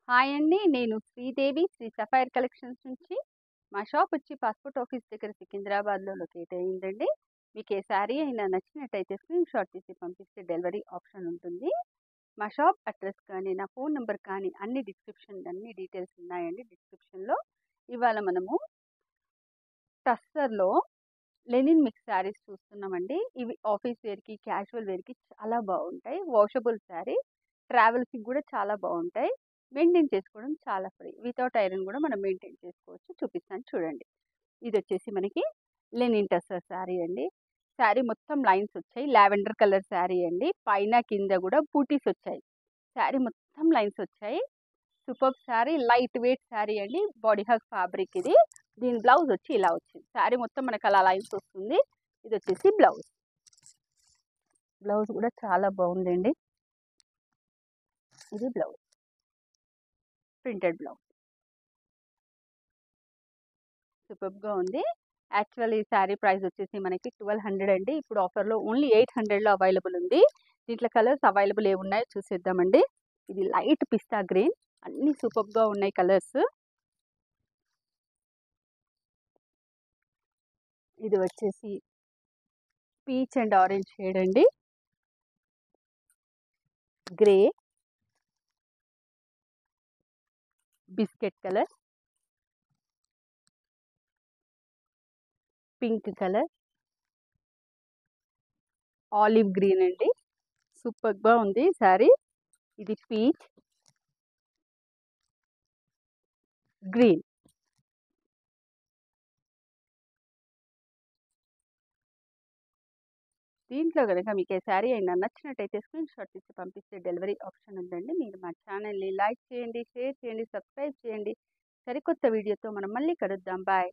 Hi అండి. నేను Sridevi Shri sapphire collections నుంచి. మా షాప్ వచ్చి పాస్పోర్ట్ ఆఫీస్ దగ్గర సికింద్రాబాద్‌లో లొకేట్ అయ్యిందండి. మీకు ఏ శారీ అయినా నచ్చినట్టయితే స్క్రీన్ షాట్ తీసి పంపిస్తే డెలివరీ ఆప్షన్ ఉంటుంది. మా షాప్ అడ్రస్ కానీ, నా ఫోన్ నంబర్ కానీ అన్ని డీటెయిల్స్ ఉన్నాయండి డిస్క్రిప్షన్‌లో. ఇవాళ మనము టస్సర్‌లో లెనిన్ మిక్స్ శారీస్ చూస్తున్నామండి. ఇవి ఆఫీస్ వేర్‌కి, క్యాజువల్ వేర్‌కి చాలా బాగుంటాయి. వాషబుల్ శారీ. ట్రావెల్స్‌కి కూడా చాలా బాగుంటాయి. మెయింటైన్ చేసుకోవడం చాలా ఫ్రీ. వితౌట్ ఐరన్ కూడా మనం మెయింటైన్ చేసుకోవచ్చు. చూపిస్తాను చూడండి. ఇది వచ్చేసి మనకి లెనిన్ టస్సర్ శారీ అండి. శారీ మొత్తం లైన్స్ వచ్చాయి. లావెండర్ కలర్ శారీ అండి. పైన కింద కూడా బూటీస్ వచ్చాయి. శారీ మొత్తం లైన్స్ వచ్చాయి. Superb sari, light weight sari అండి. బాడీ హగ్ ఫ్యాబ్రిక్ ఇది. దీని బ్లౌజ్ వచ్చి ఇలా వచ్చింది. శారీ మొత్తం మనకు అలా లైన్స్ వస్తుంది. ఇది వచ్చేసి బ్లౌజ్. బ్లౌజ్ కూడా చాలా బాగుందండి. ఇది బ్లౌజ్, ప్రింటెడ్ బ్లౌజ్. సూపర్బ్గా ఉంది. యాక్చువల్ ఈ శారీ ప్రైస్ వచ్చేసి మనకి 1200 అండి. ఇప్పుడు ఆఫర్లో ఓన్లీ 800లో అవైలబుల్ ఉంది. దీంట్లో కలర్స్ అవైలబుల్ ఏమున్నాయో చూసేద్దామండి. ఇది లైట్ పిస్తా గ్రీన్. అన్ని సూపర్బ్గా ఉన్నాయి కలర్స్. ఇది వచ్చేసి పీచ్ అండ్ ఆరెంజ్ షేడ్ అండి. Grey, biscuit colour, pink colour, olive green అండి. సూపర్గా ఉంది శారీ. ఇది పీచ్, గ్రీన్. దీంట్లో కనుక మీకు ఏ శారీ అయినా నచ్చినట్టయితే స్క్రీన్ షాట్ తీసి పంపిస్తే డెలివరీ ఆప్షన్ ఉందండి. మీరు మా ఛానల్ని లైక్ చేయండి, షేర్ చేయండి, సబ్స్క్రైబ్ చేయండి. సరికొత్త వీడియోతో మనం మళ్ళీ కలుద్దాం. బాయ్.